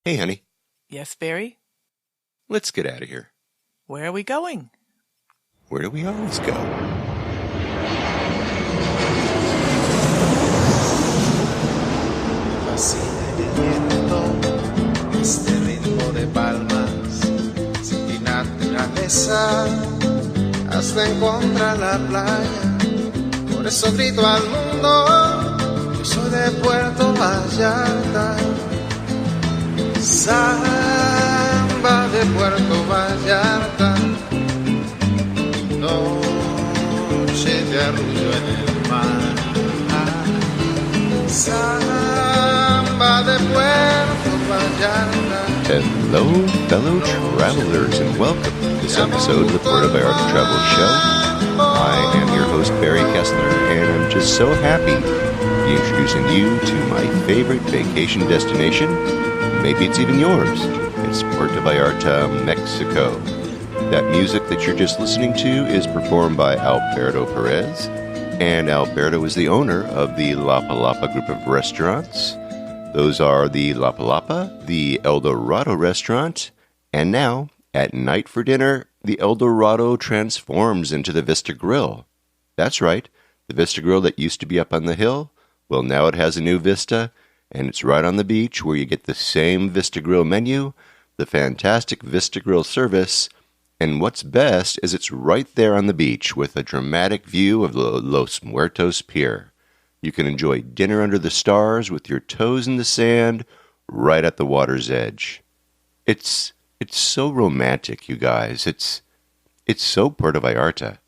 Hey, honey. Yes, Barry? Let's get out of here. Where are we going? Where do we always go? Fascina el viento, este ritmo de palmas, sin ti naturaleza, hasta encontrar la playa. Por eso grito al mundo, yo soy de Puerto Vallarta. Samba de Puerto Vallarta, noche de arrullo en el mar. Samba de Puerto Vallarta. Hello, fellow travelers, and welcome to this episode of the Puerto Vallarta Travel Show. I am your host, Barry Kessler, and I'm just so happy to be introducing you to my favorite vacation destination. Maybe it's even yours. It's Puerto Vallarta, Mexico. That music that you're just listening to is performed by Alberto Perez, and Alberto is the owner of the Lapa Lapa group of restaurants. Those are the Lapa Lapa, the El Dorado restaurant, and now, at night for dinner, the El Dorado transforms into the Vista Grill. That's right, the Vista Grill that used to be up on the hill, well, now it has a new vista, and it's right on the beach where you get the same Vista Grill menu, the fantastic Vista Grill service, and what's best is it's right there on the beach with a dramatic view of the Los Muertos Pier. You can enjoy dinner under the stars with your toes in the sand right at the water's edge. It's so romantic, you guys. It's so Puerto Vallarta.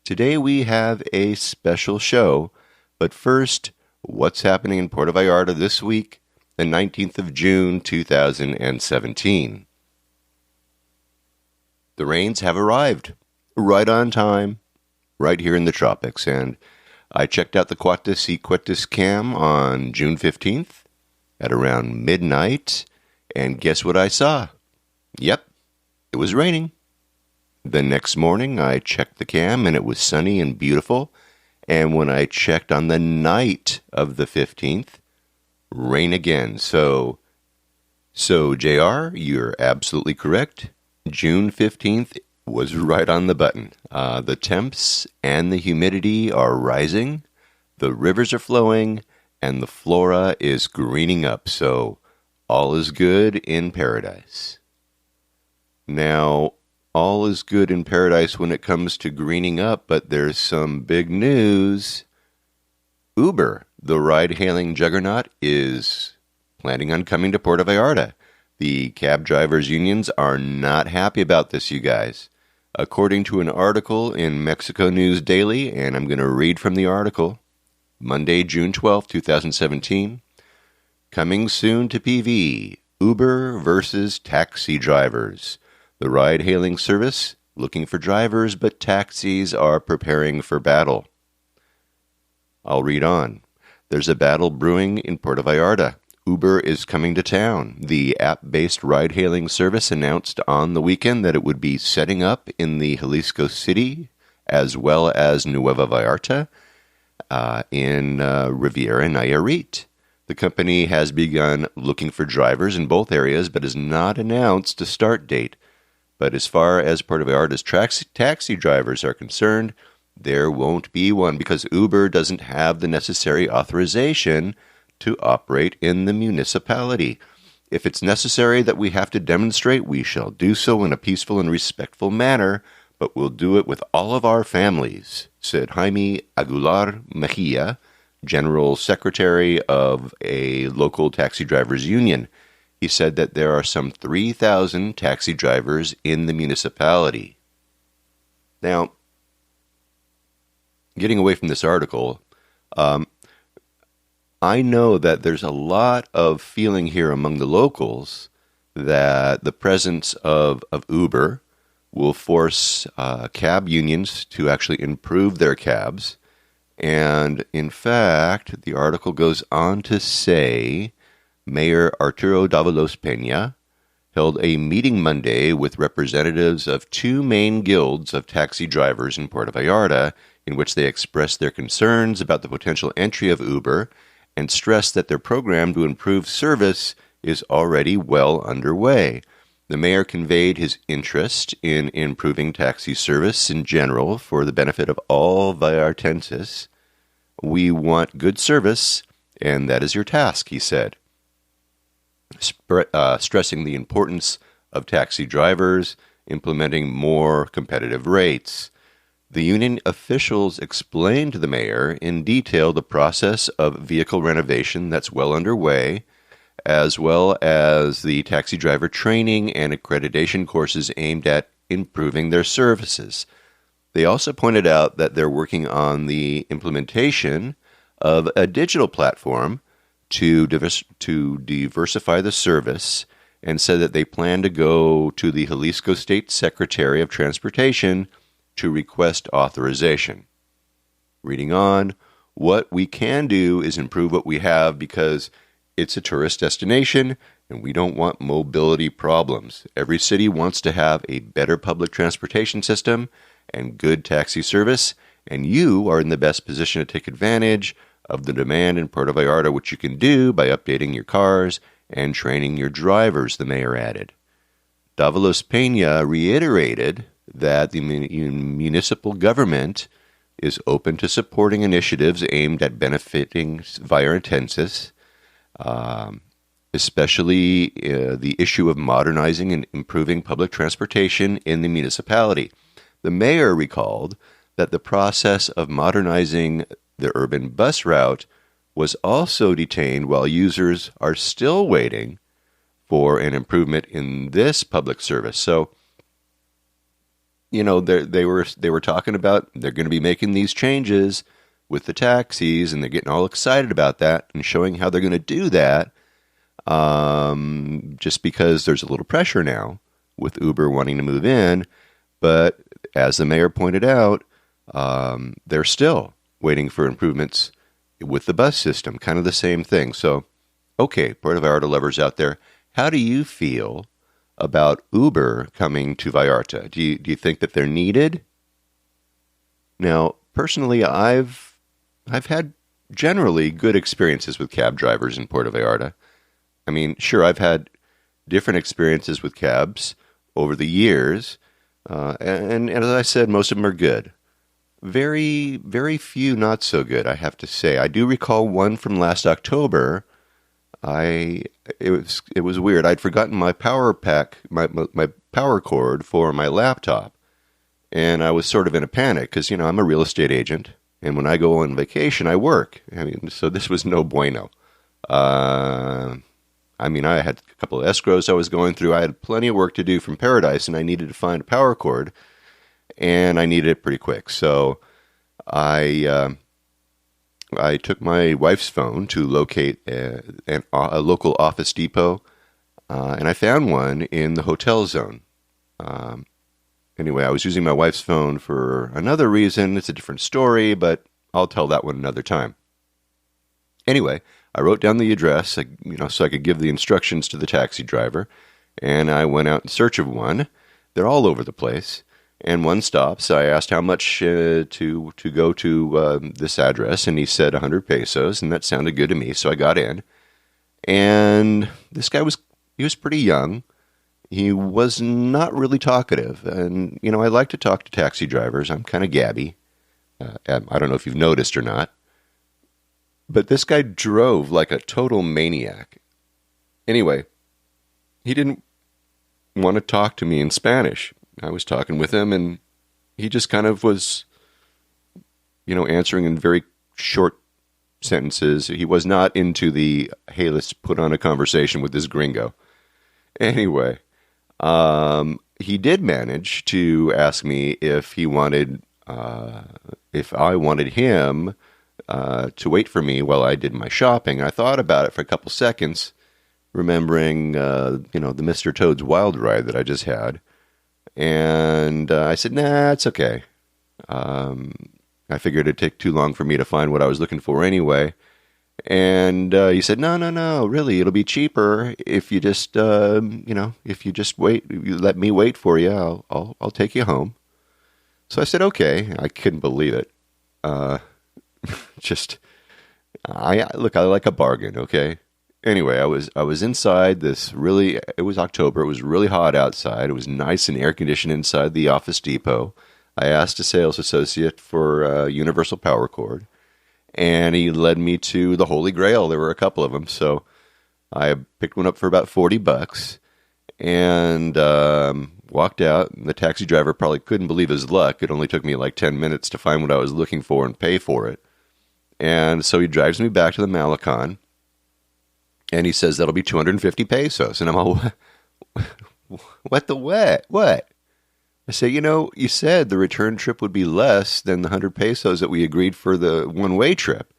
Today we have a special show, but first, what's happening in Puerto Vallarta this week, the 19th of June, 2017. The rains have arrived, right on time, right here in the tropics, and I checked out the Cuates y Cuetes cam on June 15th at around midnight, and guess what I saw? Yep, it was raining. The next morning, I checked the cam, and it was sunny and beautiful, and when I checked on the night of the 15th, rain again. So JR, you're absolutely correct. June 15th was right on the button. The temps and the humidity are rising, the rivers are flowing, and the flora is greening up. So all is good in paradise. Now, all is good in paradise when it comes to greening up, but there's some big news. Uber, the ride-hailing juggernaut, is planning on coming to Puerto Vallarta. The cab drivers' unions are not happy about this, you guys. According to an article in Mexico News Daily, and I'm going to read from the article, Monday, June 12, 2017, coming soon to PV, Uber versus taxi drivers. The ride-hailing service looking for drivers, but taxis are preparing for battle. I'll read on. There's a battle brewing in Puerto Vallarta. Uber is coming to town. The app-based ride-hailing service announced on the weekend that it would be setting up in the Jalisco city as well as Nueva Vallarta in Riviera Nayarit. The company has begun looking for drivers in both areas but has not announced a start date. But as far as Puerto Vallarta's taxi drivers are concerned, there won't be one because Uber doesn't have the necessary authorization to operate in the municipality. If it's necessary that we have to demonstrate, we shall do so in a peaceful and respectful manner, but we'll do it with all of our families, said Jaime Aguilar Mejia, General Secretary of a local taxi drivers union. He said that there are some 3,000 taxi drivers in the municipality. Now, getting away from this article, I know that there's a lot of feeling here among the locals that the presence of Uber will force cab unions to actually improve their cabs. And in fact, the article goes on to say Mayor Arturo Davalos Peña held a meeting Monday with representatives of two main guilds of taxi drivers in Puerto Vallarta, in which they expressed their concerns about the potential entry of Uber and stressed that their program to improve service is already well underway. The mayor conveyed his interest in improving taxi service in general for the benefit of all Vallartenses. We want good service, and that is your task, he said, stressing the importance of taxi drivers implementing more competitive rates. The union officials explained to the mayor in detail the process of vehicle renovation that's well underway, as well as the taxi driver training and accreditation courses aimed at improving their services. They also pointed out that they're working on the implementation of a digital platform to diversify the service, and said that they plan to go to the Jalisco State Secretary of Transportation to request authorization. Reading on, what we can do is improve what we have because it's a tourist destination and we don't want mobility problems. Every city wants to have a better public transportation system and good taxi service, and you are in the best position to take advantage of the demand in Puerto Vallarta, which you can do by updating your cars and training your drivers, the mayor added. Davalos Peña reiterated that the municipal government is open to supporting initiatives aimed at benefiting Vallartenses, especially the issue of modernizing and improving public transportation in the municipality. The mayor recalled that the process of modernizing the urban bus route was also detained while users are still waiting for an improvement in this public service. So, you know, they were talking about they're going to be making these changes with the taxis, and they're getting all excited about that and showing how they're going to do that, just because there's a little pressure now with Uber wanting to move in. But as the mayor pointed out, they're still waiting for improvements with the bus system, kind of the same thing. So, okay, Puerto Vallarta lovers out there, how do you feel about Uber coming to Vallarta? Do you think that they're needed? Now, personally, I've had generally good experiences with cab drivers in Puerto Vallarta. I mean, sure, I've had different experiences with cabs over the years, and as I said, most of them are good. Very, very few not so good, I have to say. I do recall one from last October. It was weird. I'd forgotten my power pack, my power cord for my laptop, and I was sort of in a panic because, you know, I'm a real estate agent, and when I go on vacation, I work. I mean, so this was no bueno. I mean, I had a couple of escrows I was going through. I had plenty of work to do from Paradise, and I needed to find a power cord, and I needed it pretty quick. So I took my wife's phone to locate a local Office Depot, and I found one in the hotel zone. Anyway, I was using my wife's phone for another reason. It's a different story, but I'll tell that one another time. Anyway, I wrote down the address, so I could give the instructions to the taxi driver, and I went out in search of one. They're all over the place. And one stops. I asked how much to go to this address, and he said 100 pesos, and that sounded good to me, so I got in. And this guy was pretty young. He was not really talkative, and, you know, I like to talk to taxi drivers. I'm kind of gabby. I don't know if you've noticed or not. But this guy drove like a total maniac. Anyway, he didn't want to talk to me in Spanish. I was talking with him, and he just kind of was, you know, answering in very short sentences. He was not into the, hey, let's put on a conversation with this gringo. Anyway, he did manage to ask me if he wanted, if I wanted him to wait for me while I did my shopping. I thought about it for a couple seconds, remembering, the Mr. Toad's Wild Ride that I just had. And I said, nah, it's okay. I figured it'd take too long for me to find what I was looking for anyway. And he said, no, really, it'll be cheaper if you just, if you just wait, you let me wait for you, I'll take you home. So I said, okay. I couldn't believe it. I like a bargain, okay? Anyway, I was inside this really, it was October, it was really hot outside. It was nice and air conditioned inside the Office Depot. I asked a sales associate for a universal power cord, and he led me to the Holy Grail. There were a couple of them, so I picked one up for about $40 and walked out. The taxi driver probably couldn't believe his luck. It only took me like 10 minutes to find what I was looking for and pay for it. And so he drives me back to the Malecon, and he says that'll be 250 pesos. And I'm all, what the what? What? I say, you said the return trip would be less than the 100 pesos that we agreed for the one-way trip.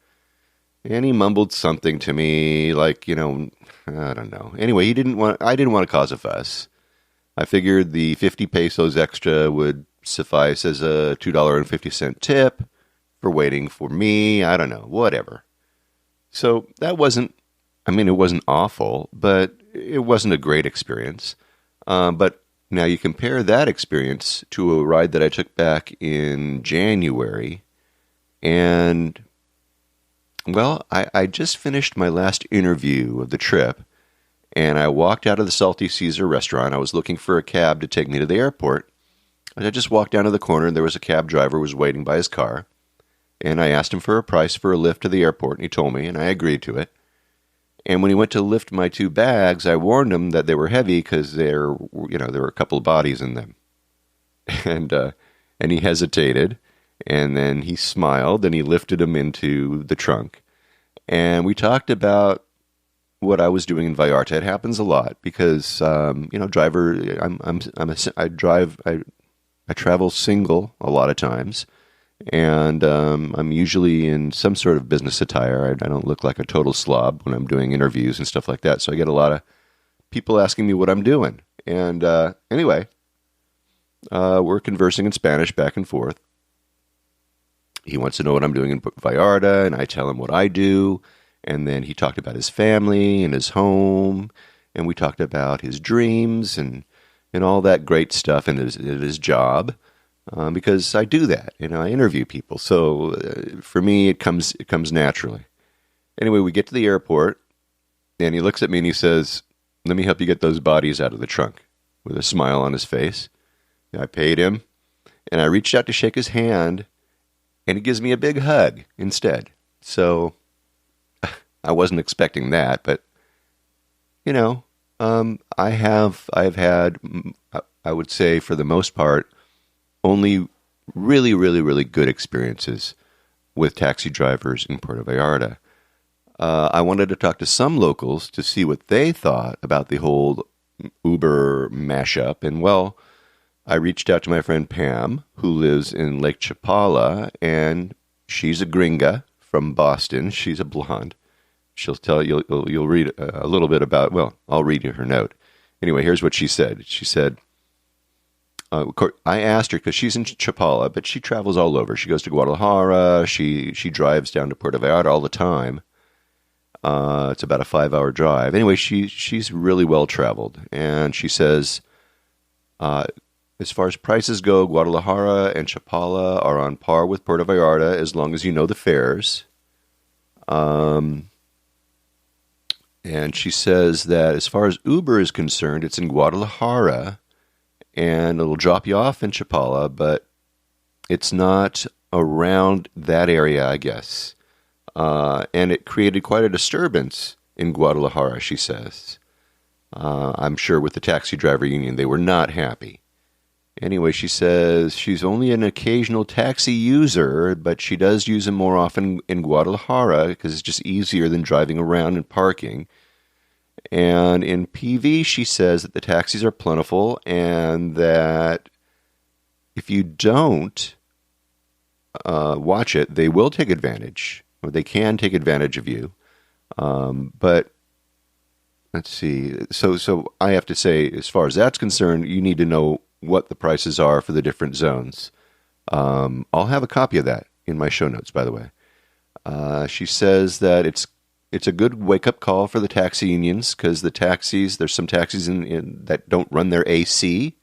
And he mumbled something to me like, I don't know. Anyway, I didn't want to cause a fuss. I figured the 50 pesos extra would suffice as a $2.50 tip for waiting for me. I don't know, whatever. So that wasn't awful, but it wasn't a great experience. But now you compare that experience to a ride that I took back in January, and, well, I just finished my last interview of the trip, and I walked out of the Salty Caesar restaurant. I was looking for a cab to take me to the airport. And I just walked down to the corner, and there was a cab driver who was waiting by his car, and I asked him for a price for a lift to the airport, and he told me, and I agreed to it. And when he went to lift my 2 bags, I warned him that they were heavy because there were a couple of bodies in them. And he hesitated, and then he smiled, and he lifted them into the trunk. And we talked about what I was doing in Vallarta. It happens a lot because, I travel single a lot of times. And I'm usually in some sort of business attire. I don't look like a total slob when I'm doing interviews and stuff like that. So I get a lot of people asking me what I'm doing. And anyway, we're conversing in Spanish back and forth. He wants to know what I'm doing in Vallarta, and I tell him what I do. And then he talked about his family and his home. And we talked about his dreams and all that great stuff and his job. Because I do that, I interview people. So for me, it comes naturally. Anyway, we get to the airport, and he looks at me and he says, "Let me help you get those bodies out of the trunk," with a smile on his face. I paid him, and I reached out to shake his hand, and he gives me a big hug instead. So I wasn't expecting that, but I've had, I would say for the most part, only really, really, really good experiences with taxi drivers in Puerto Vallarta. I wanted to talk to some locals to see what they thought about the whole Uber mashup. And, well, I reached out to my friend Pam, who lives in Lake Chapala, and she's a gringa from Boston. She's a blonde. She'll tell you, you'll read a little bit about, well, I'll read you her note. Anyway, here's what she said. She said, I asked her because she's in Chapala, but she travels all over. She goes to Guadalajara. She drives down to Puerto Vallarta all the time. It's about a 5-hour drive. Anyway, she's really well traveled, and she says, as far as prices go, Guadalajara and Chapala are on par with Puerto Vallarta as long as you know the fares. And she says that as far as Uber is concerned, it's in Guadalajara, and it'll drop you off in Chapala, but it's not around that area, I guess. And it created quite a disturbance in Guadalajara, she says. I'm sure with the taxi driver union, they were not happy. Anyway, she says she's only an occasional taxi user, but she does use them more often in Guadalajara because it's just easier than driving around and parking. And in PV, she says that the taxis are plentiful and that if you don't watch it, they will take advantage, or they can take advantage of you. But let's see. So I have to say, as far as that's concerned, you need to know what the prices are for the different zones. I'll have a copy of that in my show notes, by the way. She says that it's a good wake-up call for the taxi unions because there's some taxis in that don't run their AC.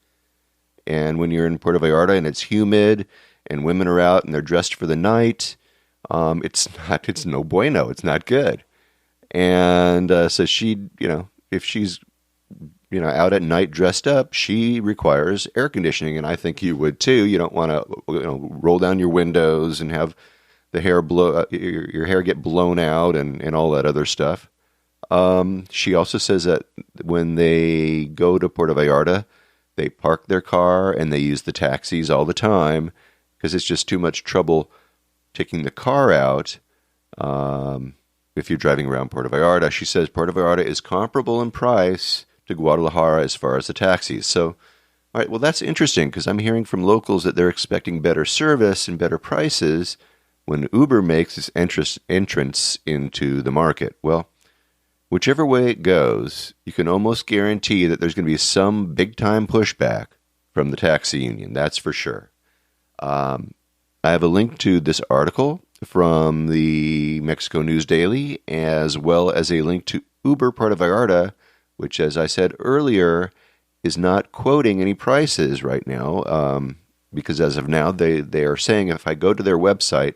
And when you're in Puerto Vallarta and it's humid and women are out and they're dressed for the night, It's no bueno. It's not good. And so she, if she's, out at night dressed up, she requires air conditioning. And I think you would too. You don't want to, roll down your windows and have the hair your hair get blown out and all that other stuff. She also says that when they go to Puerto Vallarta, they park their car and they use the taxis all the time because it's just too much trouble taking the car out. If you're driving around Puerto Vallarta, she says Puerto Vallarta is comparable in price to Guadalajara as far as the taxis. So, all right, well, that's interesting because I'm hearing from locals that they're expecting better service and better prices when Uber makes its entrance into the market. Well, whichever way it goes, you can almost guarantee that there's going to be some big-time pushback from the taxi union. That's for sure. I have a link to this article from the Mexico News Daily, as well as a link to Uber Puerto Vallarta, which, as I said earlier, is not quoting any prices right now, because as of now, they are saying if I go to their website,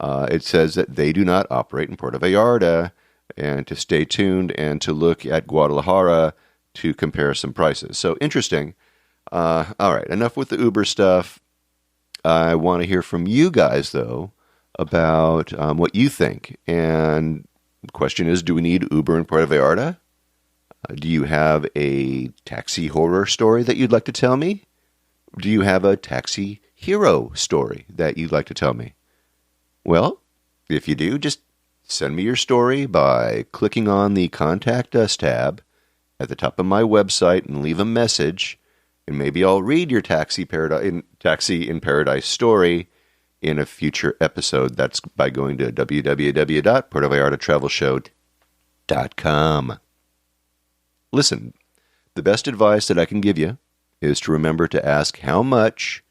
it says that they do not operate in Puerto Vallarta, and to stay tuned and to look at Guadalajara to compare some prices. So interesting. All right, enough with the Uber stuff. I want to hear from you guys, though, about what you think. And the question is, do we need Uber in Puerto Vallarta? Do you have a taxi horror story that you'd like to tell me? Do you have a taxi hero story that you'd like to tell me? Well, if you do, just send me your story by clicking on the Contact Us tab at the top of my website and leave a message, and maybe I'll read your Taxi in Paradise story in a future episode. That's by going to www.puertovallartatravelshow.com. Listen, the best advice that I can give you is to remember to ask how much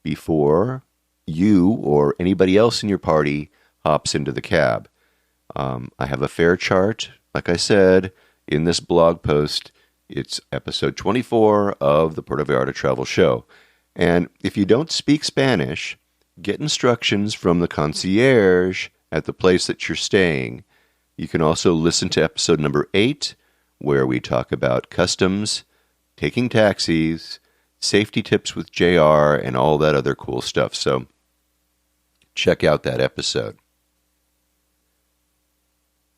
before you or anybody else in your party hops into the cab. I have a fare chart, like I said, in this blog post. It's episode 24 of the Puerto Vallarta Travel Show. And if you don't speak Spanish, get instructions from the concierge at the place that you're staying. You can also listen to episode number 8, where we talk about customs, taking taxis, safety tips with JR, and all that other cool stuff. So check out that episode.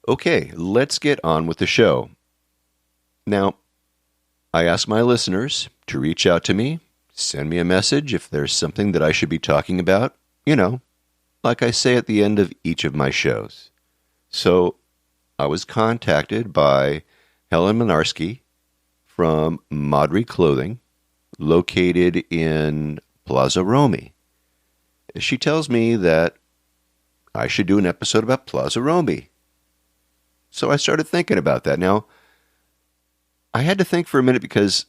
Okay, let's get on with the show. Now, I ask my listeners to reach out to me, send me a message if there's something that I should be talking about, like I say at the end of each of my shows. So I was contacted by Helen Mlynarski from Maadri Clothing, located in Plaza Romy. She tells me that I should do an episode about Plaza Romy. So I started thinking about that. Now, I had to think for a minute because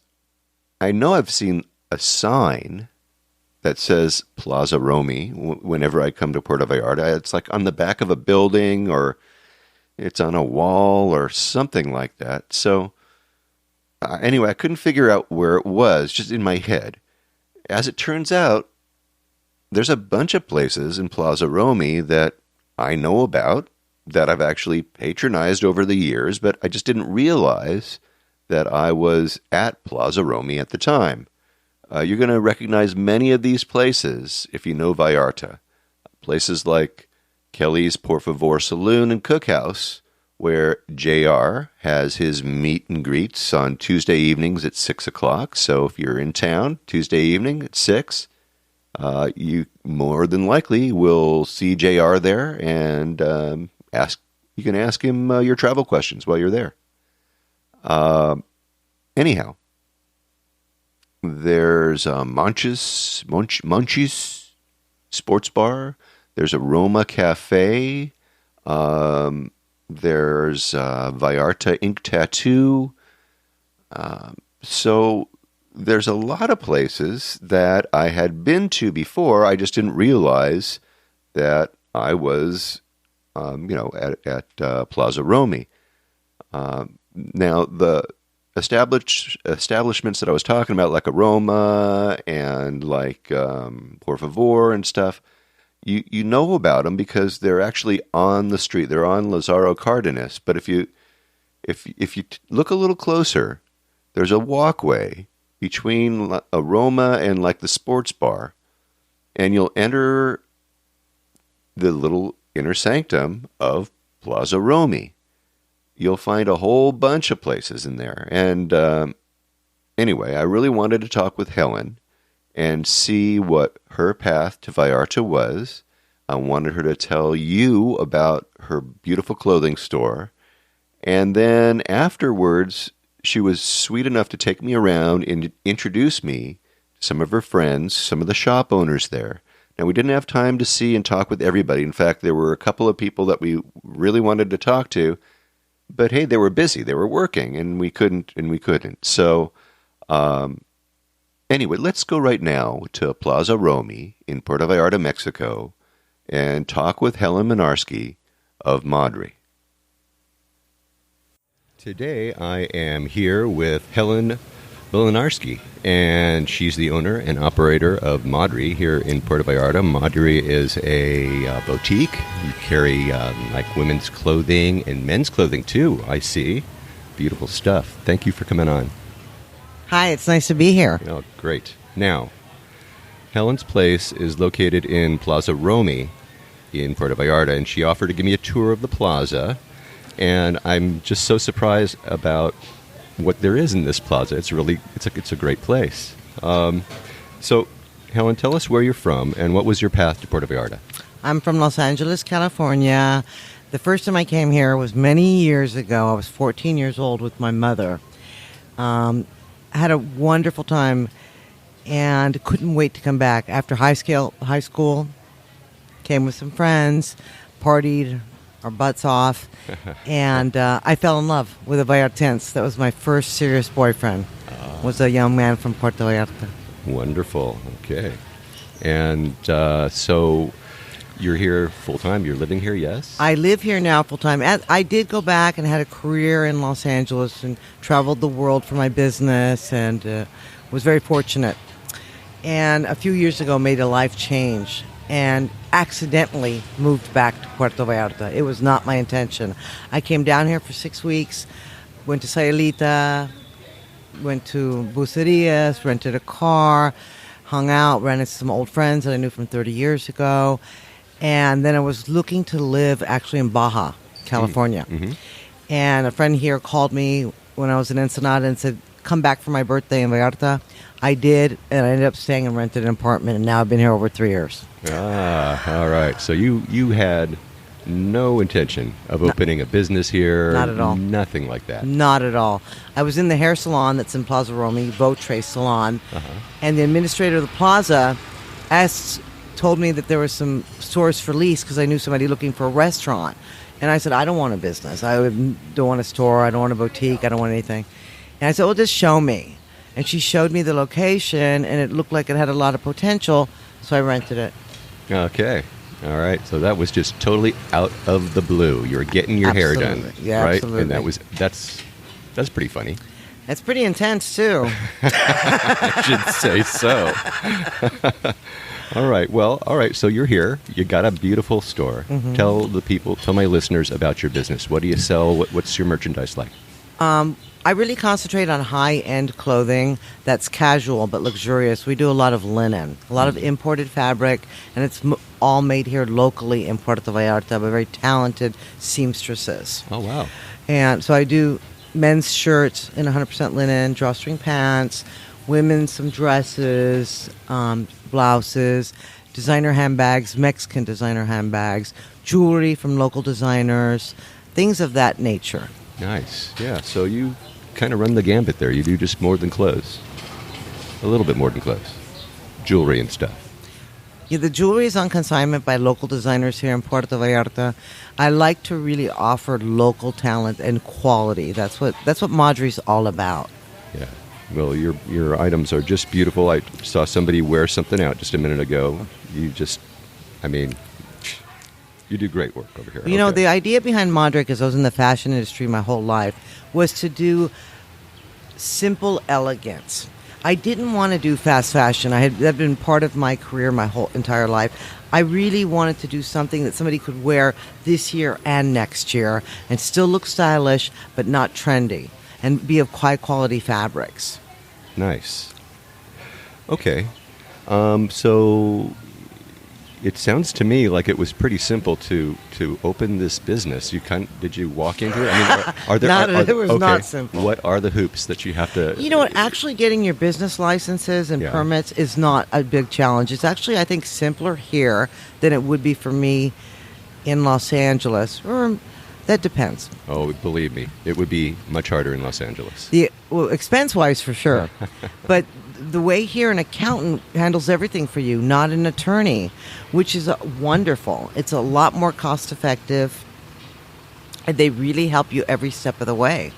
I know I've seen a sign that says Plaza Romy whenever I come to Puerto Vallarta. It's like on the back of a building, or it's on a wall or something like that. So anyway, I couldn't figure out where it was, just in my head. As it turns out, there's a bunch of places in Plaza Romy that I know about, that I've actually patronized over the years, but I just didn't realize that I was at Plaza Romy at the time. You're going to recognize many of these places if you know Vallarta. Places like Kelly's Por Favor Saloon and Cookhouse, where JR has his meet and greets on Tuesday evenings at 6 o'clock. So if you're in town Tuesday evening at 6, you more than likely will see JR there, and you can ask him your travel questions while you're there. Anyhow, there's Munchies Sports Bar. There's a Roma Cafe. There's Vallarta Ink Tattoo. So there's a lot of places that I had been to before. I just didn't realize that I was, at Plaza Romy. Now, the establishments that I was talking about, like Aroma and like Por Favor and stuff, you know about them because they're actually on the street. They're on Lazaro Cardenas. But if you look a little closer, there's a walkway between Aroma and like the sports bar, and you'll enter the little inner sanctum of Plaza Romy. You'll find a whole bunch of places in there. And anyway, I really wanted to talk with Helen and see what her path to Vallarta was. I wanted her to tell you about her beautiful clothing store. And then afterwards, she was sweet enough to take me around and introduce me to some of her friends, some of the shop owners there. Now, we didn't have time to see and talk with everybody. In fact, there were a couple of people that we really wanted to talk to, but hey, they were busy. They were working, and we couldn't. So, anyway, let's go right now to Plaza Romy in Puerto Vallarta, Mexico, and talk with Helen Mlynarski of Maadri. Today, I am here with Helen Mlynarski, and she's the owner and operator of Maadri here in Puerto Vallarta. Maadri is a boutique. You carry like women's clothing and men's clothing too, I see. Beautiful stuff. Thank you for coming on. Hi, it's nice to be here. Oh, great. Now, Helen's place is located in Plaza Romy in Puerto Vallarta, and she offered to give me a tour of the plaza, and I'm just so surprised about what there is in this plaza. It's a great place. So, Helen, tell us where you're from and what was your path to Puerto Vallarta? I'm from Los Angeles, California. The first time I came here was many years ago. I was 14 years old with my mother. I had a wonderful time and couldn't wait to come back. After high school, came with some friends, partied our butts off, and I fell in love with a Vallartense. That was my first serious boyfriend, was a young man from Puerto Vallarta. Wonderful. Okay. And so you're here full-time? You're living here, yes? I live here now full-time. I did go back and had a career in Los Angeles and traveled the world for my business and was very fortunate. And a few years ago made a life change and accidentally moved back to Puerto Vallarta. It was not my intention. I came down here for 6 weeks, went to Sayulita, went to Bucerias, rented a car, hung out, ran into some old friends that I knew from 30 years ago. And then I was looking to live actually in Baja, California. Mm-hmm. And a friend here called me when I was in Ensenada and said, come back for my birthday in Vallarta. I did, and I ended up staying and rented an apartment, and now I've been here over 3 years. All right. So you had no intention of opening a business here? Not at all. Nothing like that? Not at all. I was in the hair salon that's in Plaza Romy, Votre Salon, and the administrator of the plaza told me that there were some stores for lease because I knew somebody looking for a restaurant. And I said, I don't want a business. I don't want a store. I don't want a boutique. I don't want anything. And I said, well, just show me. And she showed me the location, and it looked like it had a lot of potential, so I rented it. Okay. All right. So that was just totally out of the blue. You were getting your hair done, yeah, right? Absolutely. And that's pretty funny. It's pretty intense, too. I should say so. All right. Well, all right. So you're here. You got a beautiful store. Mm-hmm. Tell my listeners about your business. What do you sell? What's your merchandise like? I really concentrate on high-end clothing that's casual but luxurious. We do a lot of linen, a lot of imported fabric, and it's all made here locally in Puerto Vallarta by very talented seamstresses. Oh, wow. And so I do men's shirts in 100% linen, drawstring pants, women's some dresses, blouses, designer handbags, Mexican designer handbags, jewelry from local designers, things of that nature. Nice. Yeah. So you kind of run the gambit there. You do just more than clothes. A little bit more than clothes. Jewelry and stuff. Yeah, the jewelry is on consignment by local designers here in Puerto Vallarta. I like to really offer local talent and quality. That's what Maadri's all about. Yeah. Well, your items are just beautiful. I saw somebody wear something out just a minute ago. You do great work over here. You know, the idea behind Maadri, because I was in the fashion industry my whole life, was to do simple elegance. I didn't want to do fast fashion. That been part of my career my whole entire life. I really wanted to do something that somebody could wear this year and next year and still look stylish but not trendy and be of high quality fabrics. Nice. Okay. So it sounds to me like it was pretty simple to open this business. Did you walk into it? I mean, are there? It was not simple. What are the hoops that you have to? You know what? Actually, getting your business licenses and permits is not a big challenge. It's actually, I think, simpler here than it would be for me in Los Angeles. Or that depends. Oh, believe me, it would be much harder in Los Angeles. Expense-wise, for sure, but. The way here, an accountant handles everything for you, not an attorney, which is wonderful. It's a lot more cost-effective, and they really help you every step of the way.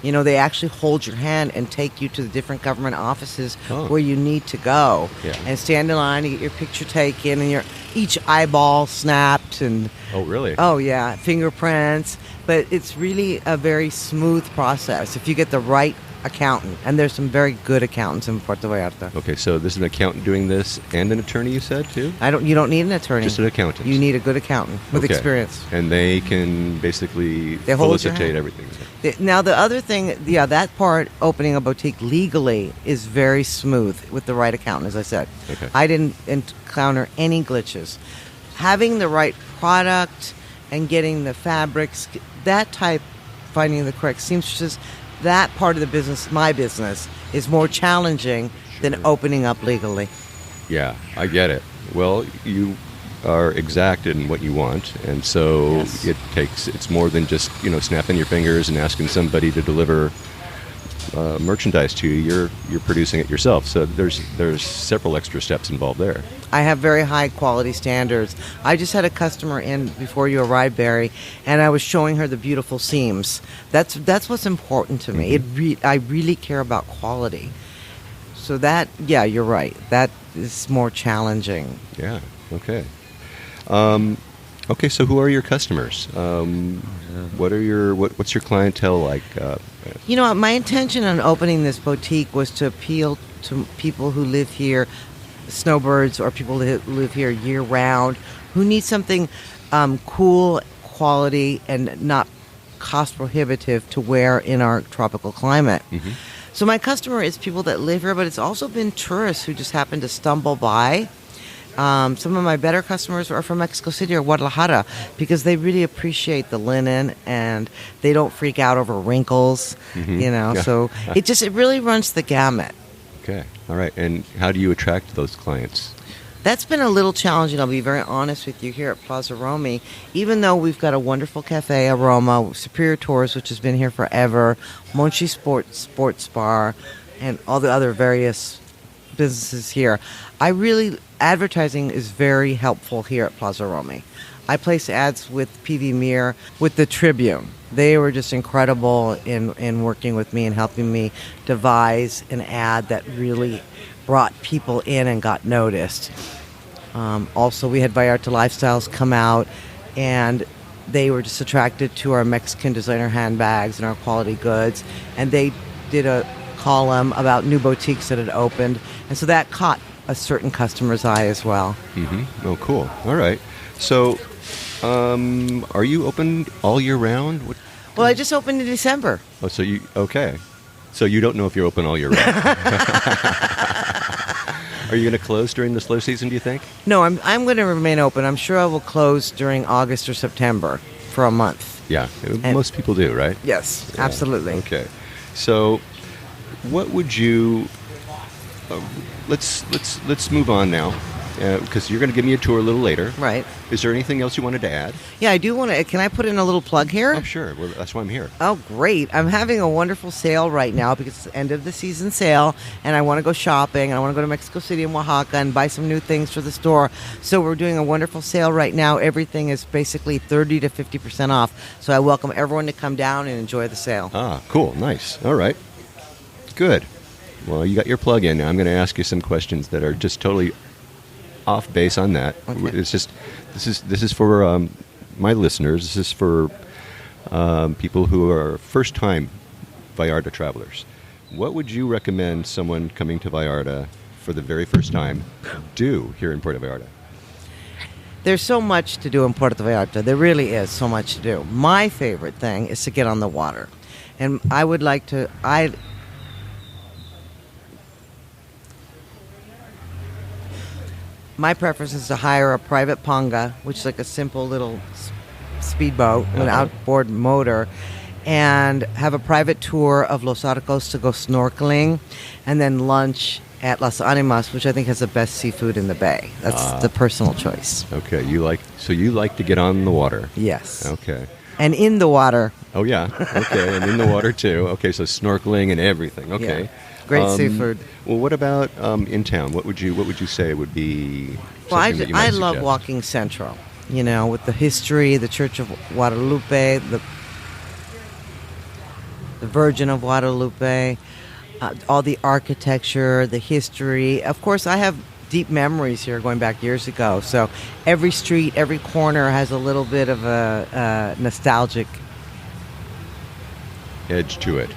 You know, they actually hold your hand and take you to the different government offices where you need to go, and stand in line and get your picture taken, and each eyeball snapped, and oh, really? Oh, yeah, fingerprints. But it's really a very smooth process if you get the right accountant, and there's some very good accountants in Puerto Vallarta. Okay, so this is an accountant doing this and an attorney, you said, too? You don't need an attorney. Just an accountant. You need a good accountant with experience. And they can basically felicitate everything. Now, the other thing, that part, opening a boutique legally, is very smooth with the right accountant, as I said. Okay. I didn't encounter any glitches. Having the right product and getting the fabrics, finding the correct seamstresses, that part of the business, my business, is more challenging than opening up legally. Yeah, I get it. Well, you are exact in what you want, and so it's more than just snapping your fingers and asking somebody to deliver merchandise to you. You're producing it yourself, so there's several extra steps involved there. I have very high quality standards. I just had a customer in before you arrived, Barry, and I was showing her the beautiful seams. That's what's important to me. I really care about quality. So you're right. That is more challenging. Yeah. Okay. Okay. So who are your customers? What's your clientele like? My intention on opening this boutique was to appeal to people who live here, snowbirds, or people who live here year-round, who need something cool, quality, and not cost-prohibitive to wear in our tropical climate. Mm-hmm. So my customer is people that live here, but it's also been tourists who just happen to stumble by. Some of my better customers are from Mexico City or Guadalajara because they really appreciate the linen and they don't freak out over wrinkles, So it really runs the gamut. Okay. All right. And how do you attract those clients? That's been a little challenging. I'll be very honest with you here at Plaza Romy. Even though we've got a wonderful cafe, Aroma, Superior Tours, which has been here forever, Monchi Sports Bar, and all the other various businesses here, advertising is very helpful here at Plaza Romy. I place ads with PV Mir, with the Tribune. They were just incredible in working with me and helping me devise an ad that really brought people in and got noticed. Also, we had Vallarta Lifestyles come out, and they were just attracted to our Mexican designer handbags and our quality goods, and they did a column about new boutiques that had opened, and so that caught a certain customer's eye as well. Mm-hmm. Oh, cool. All right. So, are you open all year round? Well, I just opened in December. Oh, so you don't know if you're open all year round. Are you going to close during the slow season, do you think? No, I'm going to remain open. I'm sure I will close during August or September for a month. Yeah, most people do, right? Yes, yeah. Absolutely. Okay. So, what would you... Let's move on now, because you're going to give me a tour a little later. Right. Is there anything else you wanted to add? Yeah, I do want to. Can I put in a little plug here? Oh, sure. Well, that's why I'm here. Oh, great. I'm having a wonderful sale right now because it's the end of the season sale, and I want to go shopping. I want to go to Mexico City and Oaxaca and buy some new things for the store. So we're doing a wonderful sale right now. Everything is basically 30 to 50% off. So I welcome everyone to come down and enjoy the sale. Ah, cool. Nice. All right. Good. Well, you got your plug in. Now I'm going to ask you some questions that are just totally off base on that. Okay. It's just this is for my listeners. This is for people who are first-time Vallarta travelers. what would you recommend someone coming to Vallarta for the very first time do here in Puerto Vallarta? There's so much to do in Puerto Vallarta. There really is so much to do. My favorite thing is to get on the water. And I would like to... My preference is to hire a private panga, which is like a simple little speedboat with an outboard motor, and have a private tour of Los Arcos to go snorkeling, and then lunch at Las Animas, which I think has the best seafood in the bay. That's the personal choice. Okay, you like to get on the water. Yes. Okay. And in the water. Oh yeah. Okay, and in the water too. Okay, so snorkeling and everything. Okay. Yeah. Great seafood. Well, what about in town? What would you say would be? Well, something that you might I love suggest? walking Central. You know, with the history, the Church of Guadalupe, the Virgin of Guadalupe, all the architecture, the history. Of course, I have deep memories here going back years ago. So every street, every corner has a little bit of a nostalgic edge to it.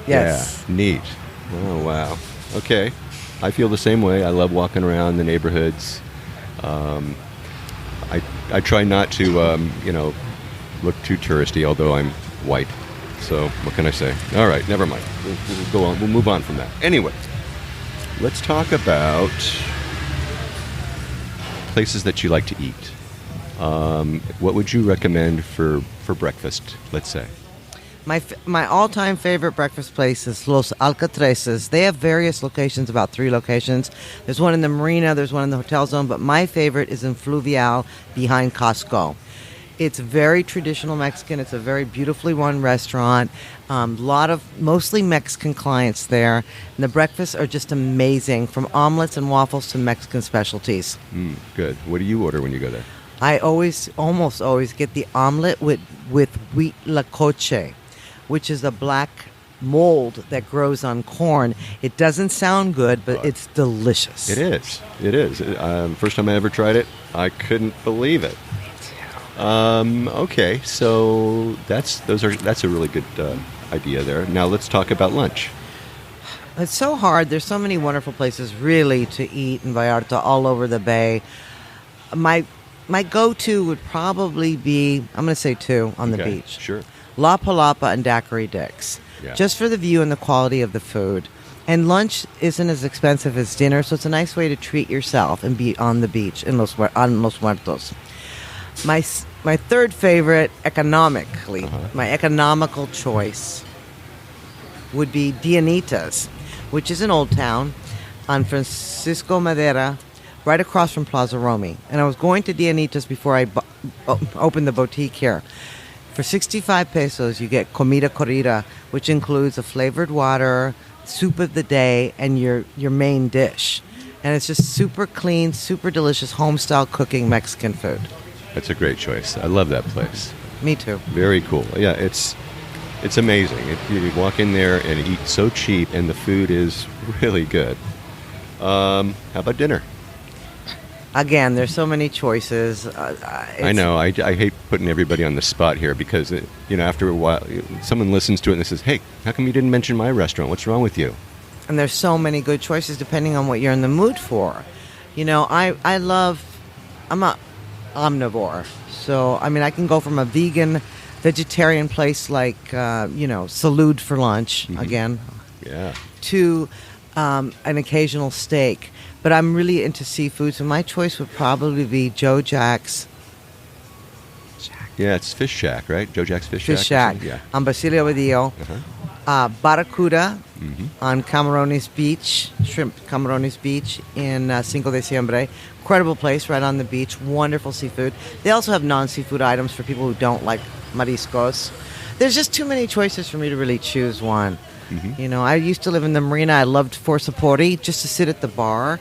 Yes. Yeah, neat. Oh, wow. Okay. I feel the same way. I love walking around the neighborhoods. I try not to, look too touristy, although I'm white. So what can I say? All right, never mind. We'll go on. We'll move on from that. Anyway, let's talk about places that you like to eat. What would you recommend for breakfast, let's say? My all-time favorite breakfast place is Los Alcatraces. They have various locations, about 3 locations. There's one in the marina, there's one in the hotel zone, but my favorite is in Fluvial behind Costco. It's very traditional Mexican. It's a very beautifully run restaurant. Lot of mostly Mexican clients there. And the breakfasts are just amazing, from omelets and waffles to Mexican specialties. Good. What do you order when you go there? I almost always get the omelet with wheat lacoche, which is a black mold that grows on corn. It doesn't sound good, but it's delicious. It is. It is. First time I ever tried it, I couldn't believe it. Okay, so that's a really good idea there. Now let's talk about lunch. It's so hard. There's so many wonderful places really to eat in Vallarta, all over the bay. My go-to would probably be, I'm going to say 2 on the beach. Sure. La Palapa and Daiquiri Dick's. Yeah. Just for the view and the quality of the food. And lunch isn't as expensive as dinner, so it's a nice way to treat yourself and be on the beach on Los Muertos. My third favorite, economically, my economical choice would be Dianita's, which is an old town on Francisco Madera, right across from Plaza Romy. And I was going to Dianita's before I opened the boutique here. For 65 pesos, you get comida corrida, which includes a flavored water, soup of the day, and your main dish. And it's just super clean, super delicious, home-style cooking Mexican food. That's a great choice. I love that place. Me too. Very cool. Yeah, it's amazing. You walk in there and eat so cheap, and the food is really good. How about dinner? Again, there's so many choices. I know. I hate putting everybody on the spot here because, after a while, someone listens to it and says, hey, how come you didn't mention my restaurant? What's wrong with you? And there's so many good choices depending on what you're in the mood for. I'm a omnivore. So, I can go from a vegetarian place like, Saloon for lunch, again, to an occasional steak. But I'm really into seafood, so my choice would probably be Joe Jack's. Yeah, it's Fish Shack, right? Joe Jack's Fish Shack. Yeah. On Basilio Badillo. Barracuda on Camarones Beach, Shrimp Camarones Beach in Cinco de Diciembre. Incredible place right on the beach. Wonderful seafood. They also have non-seafood items for people who don't like mariscos. There's just too many choices for me to really choose one. I used to live in the marina. I loved Forsapori, just to sit at the bar.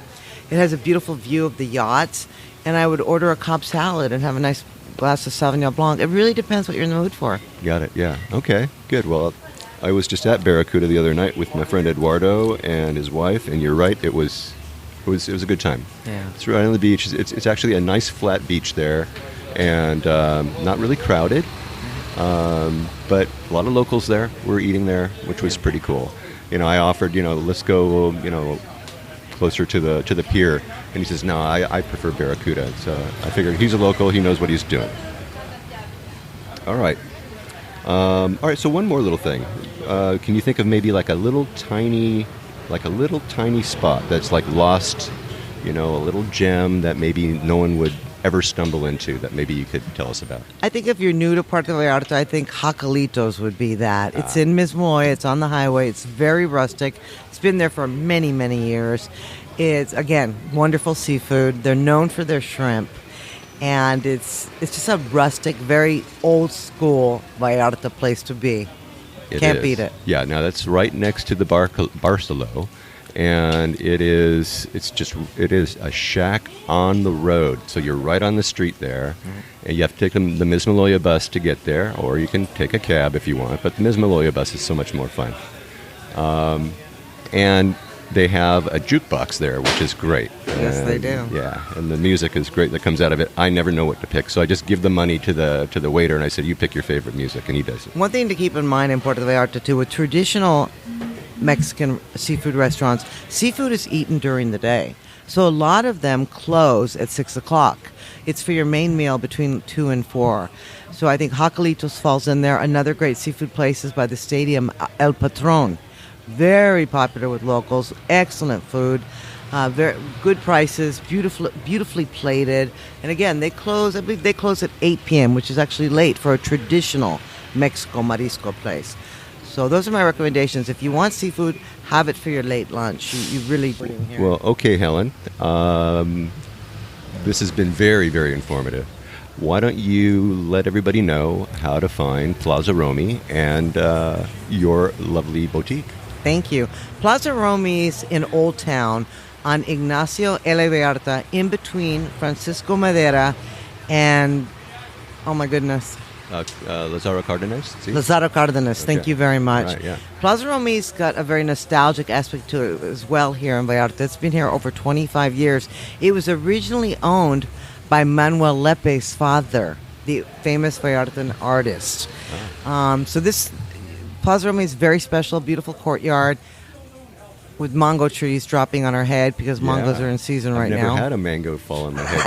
It has a beautiful view of the yachts, and I would order a Cobb salad and have a nice glass of Sauvignon Blanc. It really depends what you're in the mood for. Got it, yeah. Okay, good. Well, I was just at Barracuda the other night with my friend Eduardo and his wife, and you're right, it was a good time. Yeah. It's right on the beach. It's actually a nice flat beach there, and not really crowded, but a lot of locals there. We're eating there, which was pretty cool. I offered, let's go, closer to the pier, and he says, no, I prefer Barracuda. So I figured he's a local, he knows what he's doing. All right. So one more little thing. Can you think of maybe like a little tiny spot that's like lost, a little gem that maybe no one would ever stumble into that maybe you could tell us about? I think if you're new to Puerto Vallarta, I think Jacalitos would be that. It's in Mismoy. It's on the highway. It's very rustic. It's been there for many, many years. It's, again, wonderful seafood. They're known for their shrimp. And it's just a rustic, very old school Vallarta place to be. Can't beat it. Yeah, now that's right next to the Barcelo. And it is a shack on the road. So you're right on the street there. Mm-hmm. And you have to take the Mismaloya bus to get there, or you can take a cab if you want. But the Mismaloya bus is so much more fun. And they have a jukebox there, which is great. Yes, they do. Yeah, and the music is great that comes out of it. I never know what to pick, so I just give the money to the waiter, and I said, you pick your favorite music, and he does it. One thing to keep in mind in Puerto Vallarta, too, with traditional Mexican seafood restaurants, seafood is eaten during the day. So a lot of them close at 6 o'clock. It's for your main meal between 2 and 4. So I think Jacalitos falls in there. Another great seafood place is by the stadium, El Patron. Very popular with locals. Excellent food. Very good prices, beautifully plated. And again, I believe they close at 8 p.m., which is actually late for a traditional Mexico marisco place. So those are my recommendations. If you want seafood, have it for your late lunch. You really do. Well, okay, Helen. This has been very, very informative. Why don't you let everybody know how to find Plaza Romy and your lovely boutique? Thank you. Plaza Romy's in Old Town on Ignacio L. Vallarta, in between Francisco Madera and, oh my goodness, Lazaro Cardenas? See? Lazaro Cardenas, thank you very much. Right, yeah. Plaza Romy's got a very nostalgic aspect to it as well here in Vallarta. It's been here over 25 years. It was originally owned by Manuel Lepe's father, the famous Vallartan artist. Oh. So this Plaza Romy is very special, beautiful courtyard with mango trees dropping on our head because mangoes are in season right now. I've never had a mango fall on my head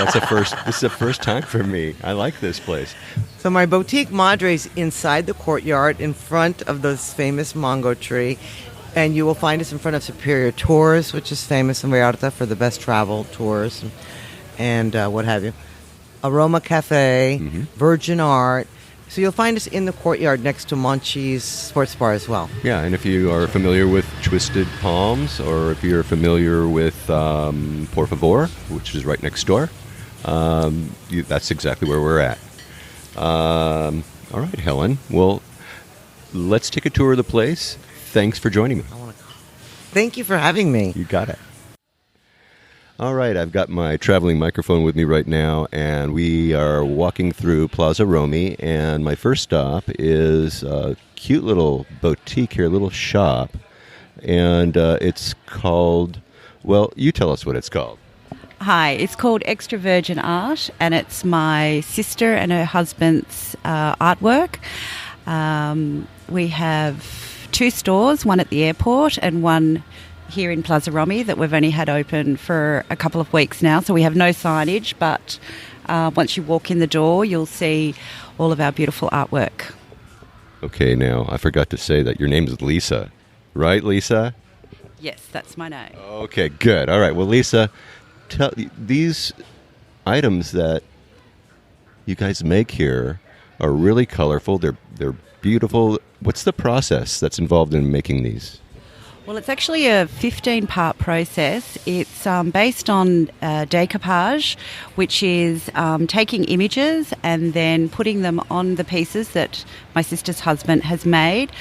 before. This is the first time for me. I like this place. So my boutique Maadri is inside the courtyard in front of this famous mango tree. And you will find us in front of Superior Tours, which is famous in Vallarta for the best travel tours and what have you. Aroma Cafe, Virgin Art. So you'll find us in the courtyard next to Monchi's Sports Bar as well. Yeah, and if you are familiar with Twisted Palms, or if you're familiar with Por Favor, which is right next door, that's exactly where we're at. All right, Helen. Well, let's take a tour of the place. Thanks for joining me. Thank you for having me. You got it. All right, I've got my traveling microphone with me right now, and we are walking through Plaza Romy, and my first stop is a cute little boutique here, a little shop, and it's called, well, you tell us what it's called. Hi, it's called Extra Virgin Art, and it's my sister and her husband's artwork. We have 2 stores, one at the airport and one here in Plaza Romy that we've only had open for a couple of weeks now. So we have no signage, but once you walk in the door, you'll see all of our beautiful artwork. Okay, now, I forgot to say that your name is Lisa, right, Lisa? Yes, that's my name. Okay, good. All right, well, Lisa, these items that you guys make here are really colorful. They're beautiful. What's the process that's involved in making these? Well, it's actually a 15-part process. It's based on decoupage, which is taking images and then putting them on the pieces that my sister's husband has made.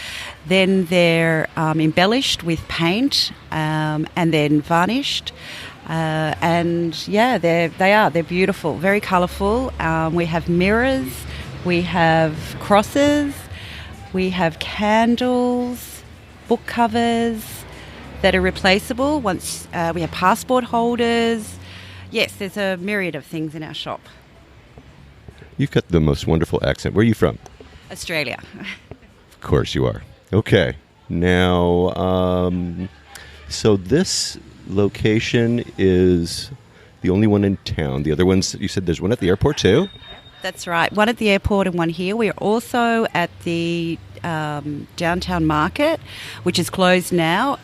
Then they're embellished with paint and then varnished. They're beautiful, very colourful. We have mirrors, we have crosses, we have candles, book covers that are replaceable. Once we have passport holders. Yes, there's a myriad of things in our shop. You've got the most wonderful accent. Where are you from? Australia. Of course you are. Okay. Now, so this location is the only one in town. The other ones, you said there's one at the airport too? That's right. One at the airport and one here. We are also at the downtown market, which is closed now.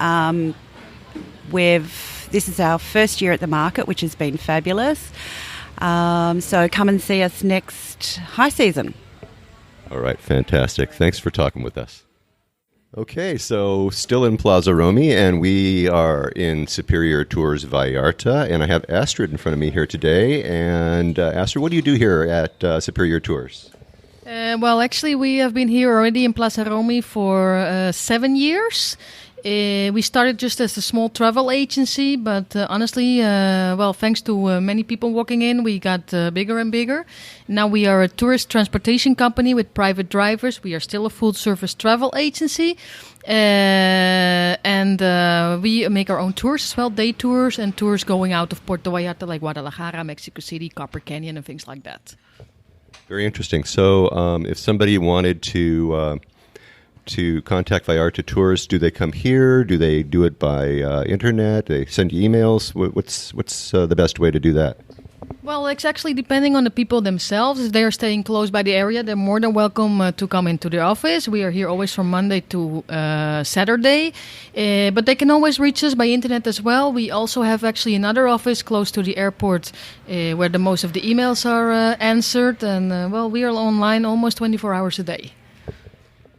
This is our first year at the market, which has been fabulous. So come and see us next high season. All right, fantastic. Thanks for talking with us. Okay, so still in Plaza Romy, and we are in Superior Tours Vallarta, and I have Astrid in front of me here today. And Astrid, what do you do here at Superior Tours? Well, actually, we have been here already in Plaza Romy for 7 years. We started just as a small travel agency, but honestly, thanks to many people walking in, we got bigger and bigger. Now we are a tourist transportation company with private drivers. We are still a full-service travel agency, and we make our own tours as well, day tours and tours going out of Puerto Vallarta, like Guadalajara, Mexico City, Copper Canyon, and things like that. Very interesting. So if somebody wanted to contact Vallarta Tours, do they come here? Do they do it by internet? Do they send you emails? What's the best way to do that? Well, it's actually depending on the people themselves. If they are staying close by the area, they're more than welcome to come into the office. We are here always from Monday to Saturday. But they can always reach us by internet as well. We also have actually another office close to the airport where the most of the emails are answered. And, we are online almost 24 hours a day.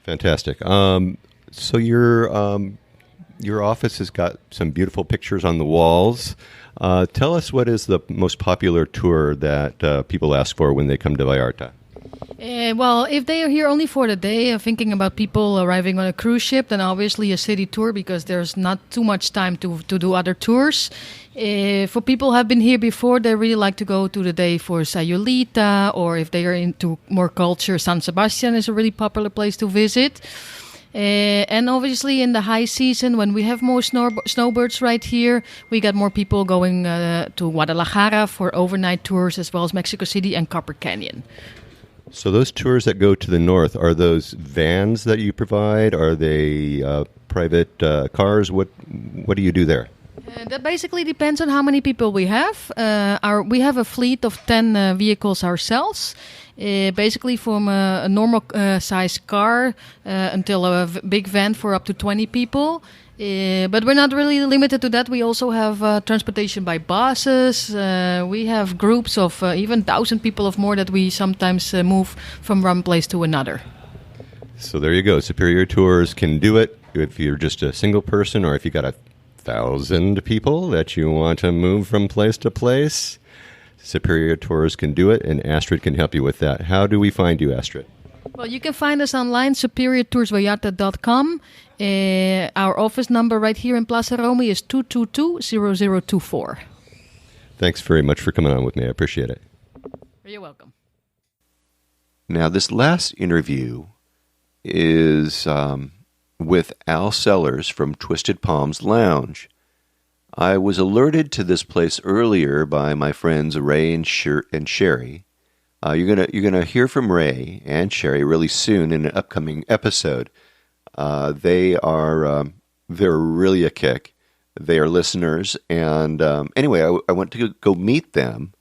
Fantastic. So your office has got some beautiful pictures on the walls. Tell us what is the most popular tour that people ask for when they come to Vallarta? If they are here only for the day, thinking about people arriving on a cruise ship, then obviously a city tour because there's not too much time to do other tours. For people who have been here before, they really like to go to the day for Sayulita, or if they are into more culture, San Sebastian is a really popular place to visit. And obviously in the high season, when we have more snowbirds right here, we got more people going to Guadalajara for overnight tours, as well as Mexico City and Copper Canyon. So those tours that go to the north, are those vans that you provide? Are they private cars? What do you do there? That basically depends on how many people we have. We have a fleet of 10 vehicles ourselves. Basically from a normal size car until a big van for up to 20 people. But we're not really limited to that. We also have transportation by buses. We have groups of even 1,000 people or more that we sometimes move from one place to another. So there you go. Superior Tours can do it if you're just a single person, or if you got 1,000 people that you want to move from place to place. Superior Tours can do it, and Astrid can help you with that. How do we find you, Astrid? Well, you can find us online, superiortoursvallarta.com. Our office number right here in Plaza Romy is 222-0024. Thanks very much for coming on with me. I appreciate it. You're welcome. Now, this last interview is with Al Sellers from Twisted Palms Lounge. I was alerted to this place earlier by my friends Ray and Sherry. You're gonna hear from Ray and Sherry really soon in an upcoming episode. They're really a kick. They are listeners, and anyway, I went to go meet them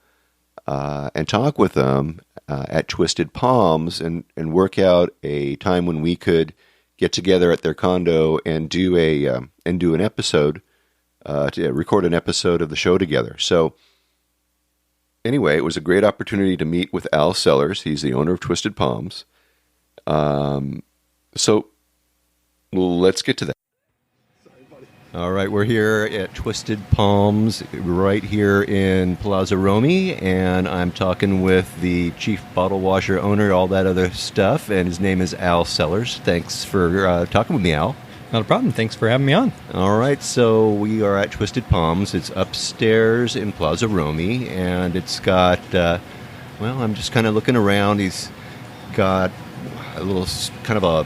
and talk with them at Twisted Palms and work out a time when we could get together at their condo and do an episode. To record an episode of the show together. So anyway, it was a great opportunity to meet with Al Sellers. He's the owner of Twisted Palms. So let's get to that. All right, we're here at Twisted Palms right here in Plaza Romy, and I'm talking with the chief bottle washer owner, all that other stuff, and his name is Al Sellers. Thanks for talking with me, Al. Not a problem. Thanks for having me on. All right, so we are at Twisted Palms. It's upstairs in Plaza Romy, and it's got, I'm just kind of looking around. He's got a little kind of a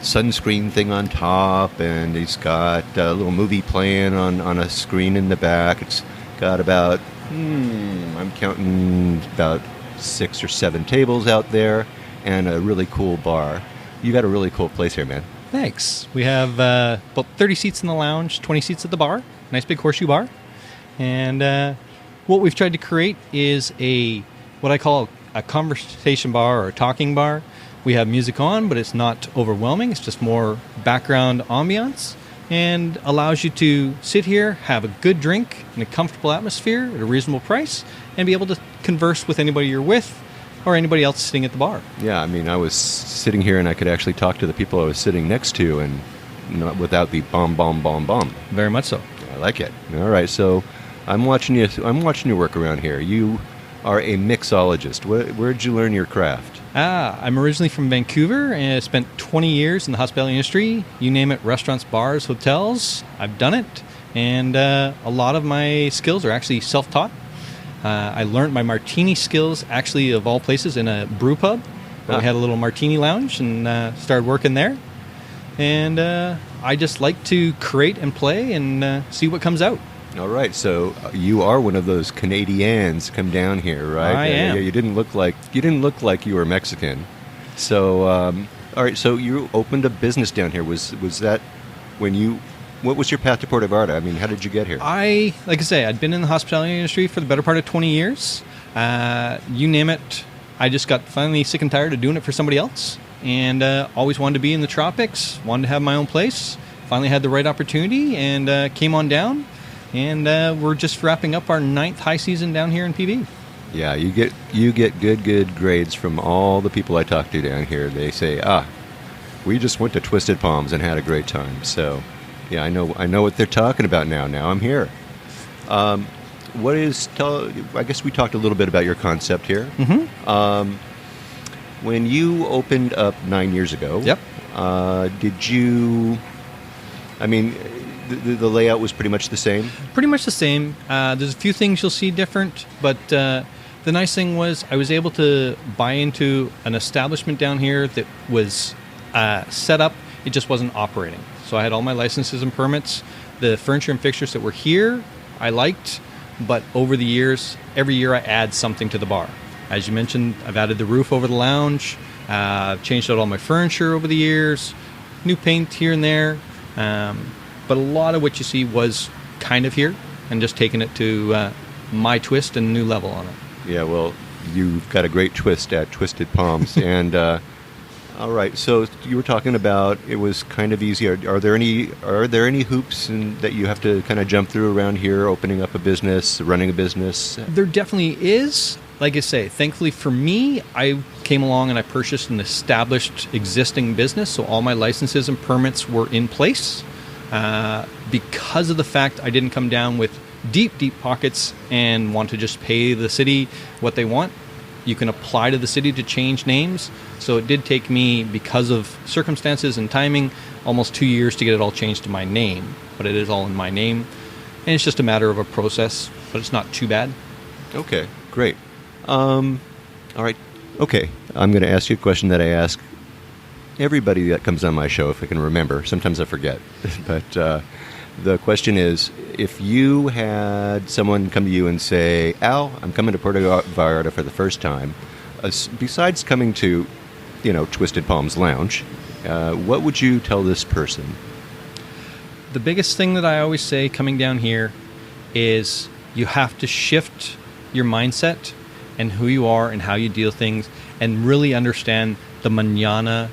sunscreen thing on top, and he's got a little movie playing on a screen in the back. It's got about, I'm counting about 6 or 7 tables out there, and a really cool bar. You got a really cool place here, man. Thanks. We have about 30 seats in the lounge, 20 seats at the bar. Nice big horseshoe bar. And what we've tried to create is what I call a conversation bar or a talking bar. We have music on, but it's not overwhelming. It's just more background ambiance and allows you to sit here, have a good drink in a comfortable atmosphere at a reasonable price, and be able to converse with anybody you're with or anybody else sitting at the bar. Yeah, I mean, I was sitting here and I could actually talk to the people I was sitting next to and not without the bomb, bomb, bomb, bomb. Very much so. I like it. All right, so I'm watching you work around here. You are a mixologist. Where did you learn your craft? I'm originally from Vancouver and I spent 20 years in the hospitality industry. You name it, restaurants, bars, hotels. I've done it. And a lot of my skills are actually self-taught. I learned my martini skills, actually, of all places, in a brew pub. Where we had a little martini lounge and started working there. And I just like to create and play and see what comes out. All right, so you are one of those Canadians come down here, right? I am. You didn't look like you were Mexican. So, all right, so you opened a business down here. Was that when you? What was your path to Puerto Vallarta? I mean, how did you get here? Like I say, I'd been in the hospitality industry for the better part of 20 years. You name it, I just got finally sick and tired of doing it for somebody else, and always wanted to be in the tropics. Wanted to have my own place. Finally had the right opportunity and came on down. And we're just wrapping up our 9th high season down here in PV. Yeah, you get good grades from all the people I talk to down here. They say, we just went to Twisted Palms and had a great time. So, yeah, I know what they're talking about now. Now I'm here. I guess we talked a little bit about your concept here. Mm-hmm. When you opened up 9 years ago, yep. Did you? I mean, the layout was pretty much the same? Pretty much the same. There's a few things you'll see different, but the nice thing was I was able to buy into an establishment down here that was set up. It just wasn't operating. So I had all my licenses and permits. The furniture and fixtures that were here, I liked, but over the years, every year I add something to the bar. As you mentioned, I've added the roof over the lounge. I've changed out all my furniture over the years. New paint here and there. But a lot of what you see was kind of here and just taking it to my twist and new level on it. Yeah, well, you've got a great twist at Twisted Palms. And all right, so you were talking about it was kind of easy. Are there any hoops that you have to kind of jump through around here, opening up a business, running a business? There definitely is. Like I say, thankfully for me, I came along and I purchased an established existing business, so all my licenses and permits were in place. Because of the fact I didn't come down with deep pockets and want to just pay the city what they want, you can apply to the city to change names. So it did take me, because of circumstances and timing, almost 2 years to get it all changed to my name. But it is all in my name. And it's just a matter of a process, but it's not too bad. Okay, great. All right. Okay, I'm going to ask you a question that I ask everybody that comes on my show, if I can remember. Sometimes I forget. But the question is, if you had someone come to you and say, Al, I'm coming to Puerto Vallarta for the first time, besides coming to, Twisted Palms Lounge, what would you tell this person? The biggest thing that I always say coming down here is you have to shift your mindset and who you are and how you deal things and really understand the mañana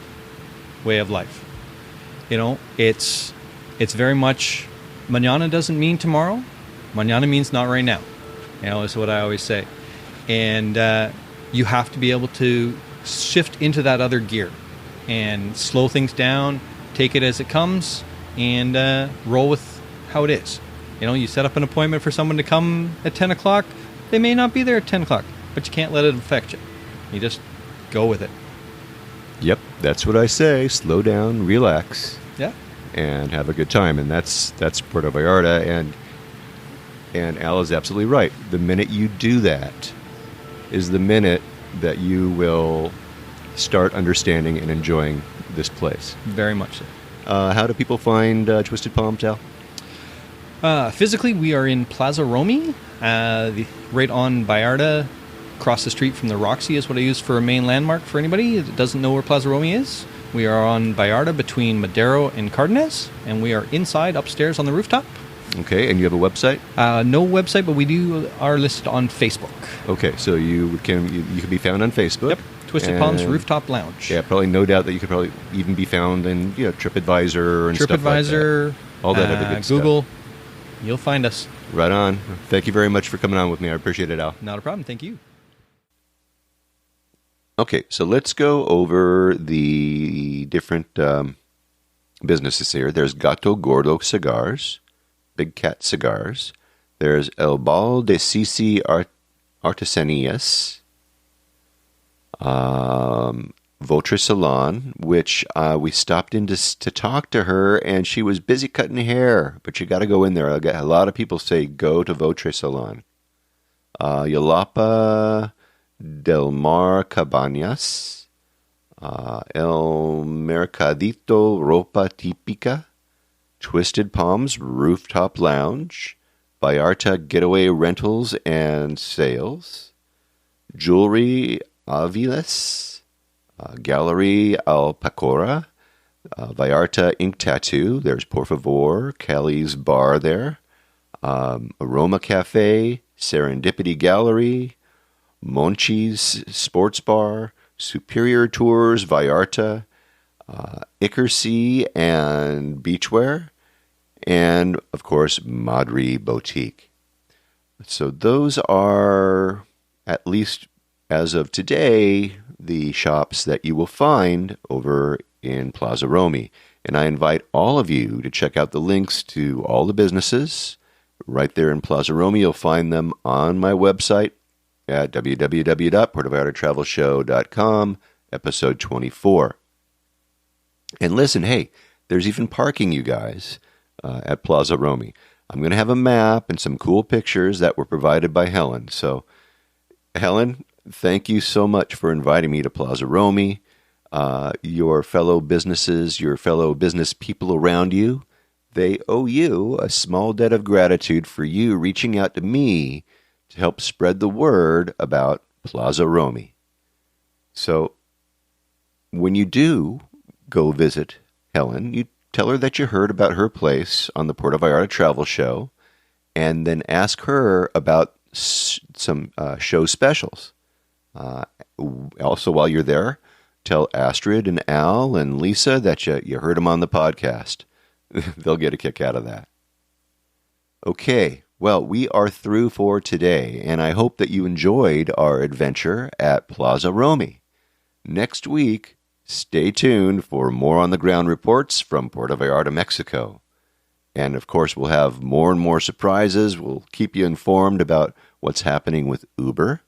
way of life. It's very much, mañana doesn't mean tomorrow. Mañana means not right now. Is what I always say. And you have to be able to shift into that other gear and slow things down, take it as it comes, and roll with how it is. You set up an appointment for someone to come at 10 o'clock. They may not be there at 10 o'clock, but you can't let it affect you. You just go with it. Yep, that's what I say. Slow down, relax, yeah, and have a good time. And that's Puerto Vallarta. And Al is absolutely right. The minute you do that is the minute that you will start understanding and enjoying this place. Very much so. How do people find Twisted Palms, Al? Physically, we are in Plaza Romy, right on Vallarta. Across the street from the Roxy is what I use for a main landmark for anybody that doesn't know where Plaza Romy is. We are on Vallarta between Madero and Cardenas, and we are inside upstairs on the rooftop. Okay, and you have a website? No website, but we are listed on Facebook. Okay, so you can be found on Facebook. Yep, Twisted Palms Rooftop Lounge. Yeah, probably no doubt that you could probably even be found in TripAdvisor and stuff like that. All that other good Google, stuff. You'll find us. Right on. Thank you very much for coming on with me. I appreciate it, Al. Not a problem. Thank you. Okay, so let's go over the different businesses here. There's Gato Gordo Cigars, Big Cat Cigars. There's El Bal de Sisi Artesanías, Votre Salon, which we stopped in to talk to her, and she was busy cutting hair. But you got to go in there. A lot of people say go to Votre Salon. Yolapa Del Mar Cabañas, El Mercadito Ropa Típica, Twisted Palms Rooftop Lounge, Vallarta Getaway Rentals and Sales, Jewelry Aviles, Gallery Alpacora, Vallarta Ink Tattoo, there's Por Favor, Kelly's Bar there, Aroma Cafe, Serendipity Gallery, Monchi's Sports Bar, Superior Tours, Vallarta, Ickersea and Beachwear, and, of course, Maadri Boutique. So those are, at least as of today, the shops that you will find over in Plaza Romy. And I invite all of you to check out the links to all the businesses right there in Plaza Romy. You'll find them on my website at www.puertovallartatravelshow.com, episode 24. And listen, hey, there's even parking, you guys, at Plaza Romy. I'm going to have a map and some cool pictures that were provided by Helen. So, Helen, thank you so much for inviting me to Plaza Romy. Your fellow businesses, your fellow business people around you, they owe you a small debt of gratitude for you reaching out to me to help spread the word about Plaza Romy. So, when you do go visit Helen, you tell her that you heard about her place on the Puerto Vallarta Travel Show, and then ask her about some show specials. Also, while you're there, tell Astrid and Al and Lisa that you heard them on the podcast. They'll get a kick out of that. Okay. Well, we are through for today, and I hope that you enjoyed our adventure at Plaza Romy. Next week, stay tuned for more on-the-ground reports from Puerto Vallarta, Mexico. And, of course, we'll have more and more surprises. We'll keep you informed about what's happening with Uber.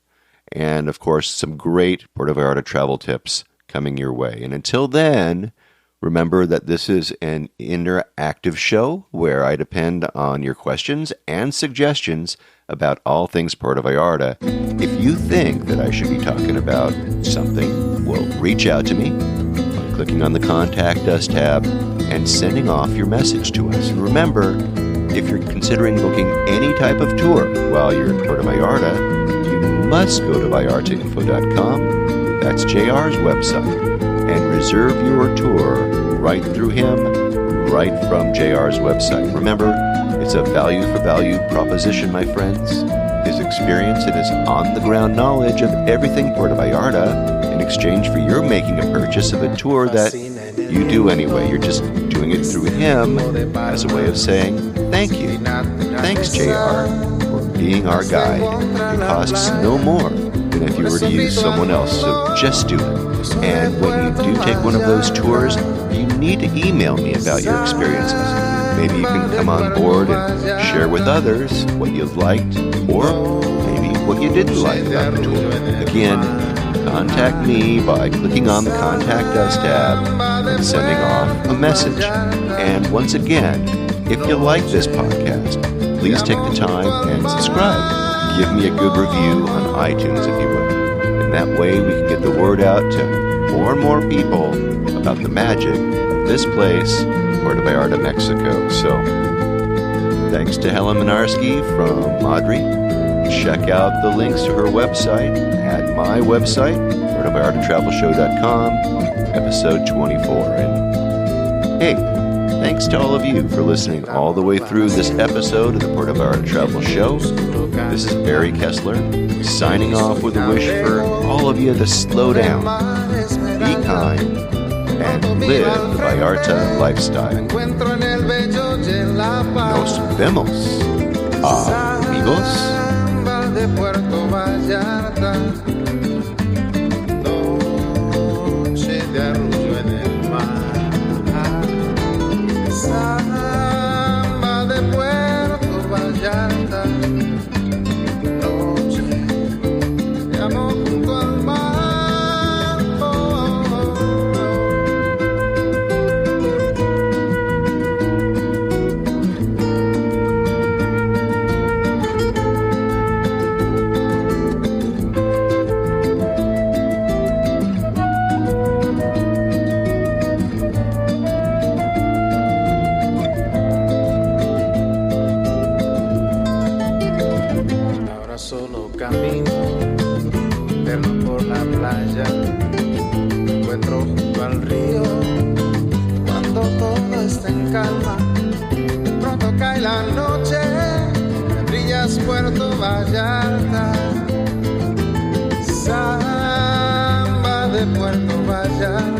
And, of course, some great Puerto Vallarta travel tips coming your way. And until then, remember that this is an interactive show where I depend on your questions and suggestions about all things Puerto Vallarta. If you think that I should be talking about something, well, reach out to me by clicking on the Contact Us tab and sending off your message to us. And remember, if you're considering booking any type of tour while you're in Puerto Vallarta, you must go to vallartainfo.com. That's JR's website. And reserve your tour right through him, right from JR's website. Remember, it's a value-for-value proposition, my friends. His experience and his on-the-ground knowledge of everything Puerto Vallarta in exchange for your making a purchase of a tour that you do anyway. You're just doing it through him as a way of saying, thank you. Thanks, JR, for being our guide. It costs no more than if you were to use someone else, so just do it. And when you do take one of those tours, you need to email me about your experiences. Maybe you can come on board and share with others what you've liked, or maybe what you didn't like about the tour. Again, contact me by clicking on the Contact Us tab and sending off a message. And once again, if you like this podcast, please take the time and subscribe. Give me a good review on iTunes if you would. And that way we can get the word out to more and more people about the magic of this place, Puerto Vallarta, Mexico. So, thanks to Helen Mlynarski from Maadri. Check out the links to her website at my website, PuertoVallartaTravelShow.com. episode 24. And hey, thanks to all of you for listening all the way through this episode of the Puerto Vallarta Travel Show. This is Barry Kessler, signing off with a wish for all of you to slow down, be kind, and live the Vallarta lifestyle. Nos vemos, amigos. De Puerto Vallarta, noche de arrullo en el mar, samba de Puerto Vallarta, noche de amor junto al mar. Solo camino eterno por la playa, me encuentro junto al río cuando todo está en calma. Pronto cae la noche, me brillas Puerto Vallarta, samba de Puerto Vallarta.